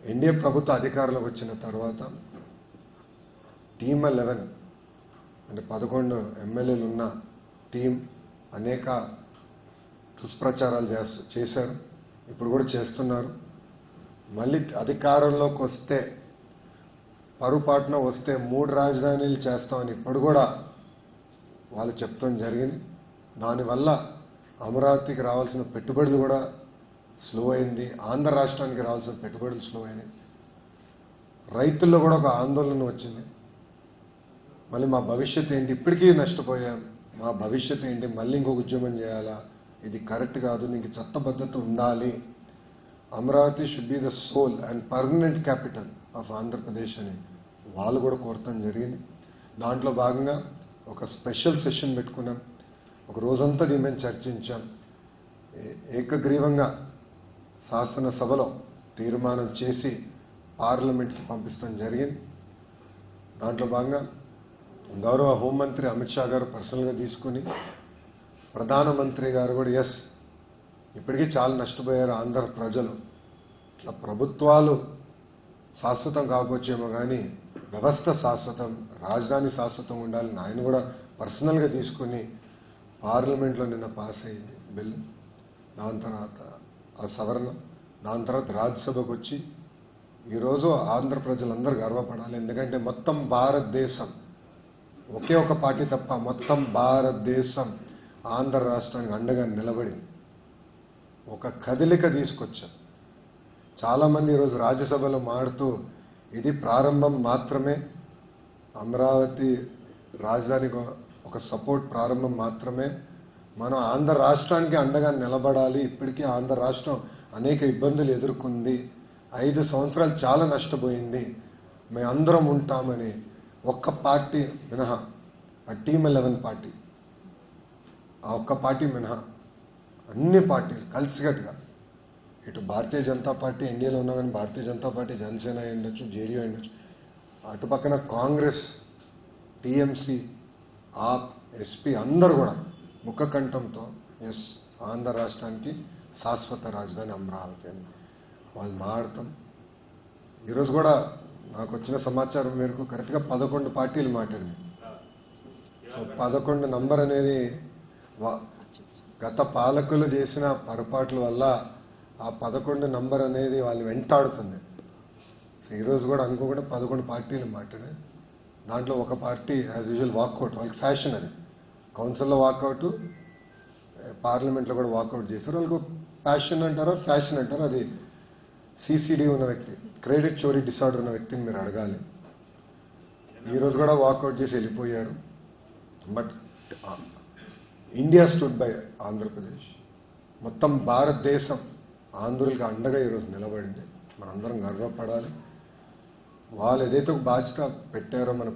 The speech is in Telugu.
ఎన్డీఏ ప్రభుత్వ అధికారంలోకి వచ్చిన తర్వాత టీమ్ 11 అంటే 11 ఎమ్మెల్యేలు ఉన్న టీం అనేక దుష్ప్రచారాలు చేశారు. ఇప్పుడు కూడా చేస్తున్నారు. మళ్ళీ అధికారంలోకి వస్తే పరుపాటున వస్తే 3 రాజధానులు చేస్తామని ఇప్పుడు కూడా వాళ్ళు చెప్తాం జరిగింది. దానివల్ల అమరావతికి రావాల్సిన పెట్టుబడులు కూడా స్లో అయింది. ఆంధ్ర రాష్ట్రానికి రావాల్సిన పెట్టుబడులు స్లో అయినాయి. రైతుల్లో కూడా ఒక ఆందోళన వచ్చింది. మళ్ళీ మా భవిష్యత్తు ఏంటి, ఇప్పటికీ నష్టపోయాం, మా భవిష్యత్తు ఏంటి, మళ్ళీ ఇంకొక ఉద్యమం చేయాలా, ఇది కరెక్ట్ కాదు, నీకు చట్టబద్ధత ఉండాలి, Amaravati should be the sole and permanent capital of Andhra Pradesh అని వాళ్ళు కూడా కోరటం జరిగింది. దాంట్లో భాగంగా ఒక స్పెషల్ సెషన్ పెట్టుకున్నాం. ఒక రోజంతా దీని మీద చర్చించాం. ఏకగ్రీవంగా శాసనసభలో తీర్మానం చేసి పార్లమెంట్కి పంపిస్తాం జరిగింది. దాంట్లో భాగంగా గౌరవ హోంమంత్రి అమిత్ షా గారు పర్సనల్గా తీసుకుని ప్రధానమంత్రి గారు కూడా ఇప్పటికీ చాలా నష్టపోయారు ఆంధ్ర ప్రజలు. ఇట్లా ప్రభుత్వాలు శాశ్వతం కాకపోవచ్చేమో కానీ వ్యవస్థ శాశ్వతం, రాజధాని శాశ్వతం ఉండాలని ఆయన కూడా పర్సనల్గా తీసుకుని పార్లమెంట్లో నిన్న పాస్ అయింది బిల్లు. దాని తర్వాత ఆ సవరణ, దాని తర్వాత రాజ్యసభకు వచ్చి ఈరోజు ఆంధ్ర ప్రజలందరూ గర్వపడాలి. ఎందుకంటే మొత్తం భారతదేశం, ఒకే ఒక పార్టీ తప్ప మొత్తం భారతదేశం ఆంధ్ర రాష్ట్రానికి అండగా నిలబడి ఒక కదలిక తీసుకొచ్చారు. చాలా మంది ఈరోజు రాజ్యసభలో మాడుతూ ఇది ప్రారంభం మాత్రమే, అమరావతి రాజధానికి ఒక సపోర్ట్ ప్రారంభం మాత్రమే, మనం ఆంధ్ర రాష్ట్రానికి అండగా నిలబడాలి. ఇప్పటికీ ఆంధ్ర రాష్ట్రం అనేక ఇబ్బందులు ఎదుర్కొంది, 5 సంవత్సరాలు చాలా నష్టపోయింది, మేమందరం ఉంటామని ఒక్క పార్టీ మినహా, ఆ టీమ్ 11 పార్టీ, ఆ ఒక్క పార్టీ మినహా అన్ని పార్టీలు కలిసికట్టుగా, ఇటు భారతీయ జనతా పార్టీ ఎన్డీఏలో ఉన్నా కానీ భారతీయ జనతా పార్టీ, జనసేన అయి ఉండొచ్చు, జేడీయూ అయి ఉండొచ్చు, అటు పక్కన కాంగ్రెస్, టీఎంసీ, ఆప్, ఎస్పీ అందరూ కూడా ముఖకంఠంతో ఆంధ్ర రాష్ట్రానికి శాశ్వత రాజధాని అమరావతి అని వాళ్ళు మాట్లాడతాం. ఈరోజు కూడా నాకు వచ్చిన సమాచారం మేరకు కరెక్ట్గా 11 పార్టీలు మాట్లాడింది. సో 11 నంబర్ అనేది గత పాలకులు చేసిన పొరపాట్ల వల్ల ఆ 11 నంబర్ అనేది వాళ్ళు వెంటాడుతుంది. సో ఈరోజు కూడా అనుకోకుండా 11 పార్టీలు మాట్లాడాయి. దాంట్లో ఒక పార్టీ యాజ్ యూజువల్ వాకౌట్, వాళ్ళకి ఫ్యాషన్ అది, కౌన్సిల్లో వాకౌట్, పార్లమెంట్లో కూడా వాకౌట్ చేశారు. వాళ్ళకు ప్యాషన్ అంటారో ఫ్యాషన్ అంటారో, అది సిసిడి ఉన్న వ్యక్తి, క్రెడిట్ చోరీ డిసార్డర్ ఉన్న వ్యక్తిని మీరు అడగాలి. ఈరోజు కూడా వాకౌట్ చేసి వెళ్ళిపోయారు. But India stood by Andhra Pradesh, మొత్తం భారతదేశం ఆంధ్రులకు అండగా ఈరోజు నిలబడింది. మనందరం గర్వపడాలి. వాళ్ళు ఏదైతే ఒక బాధ్యత పెట్టారో మన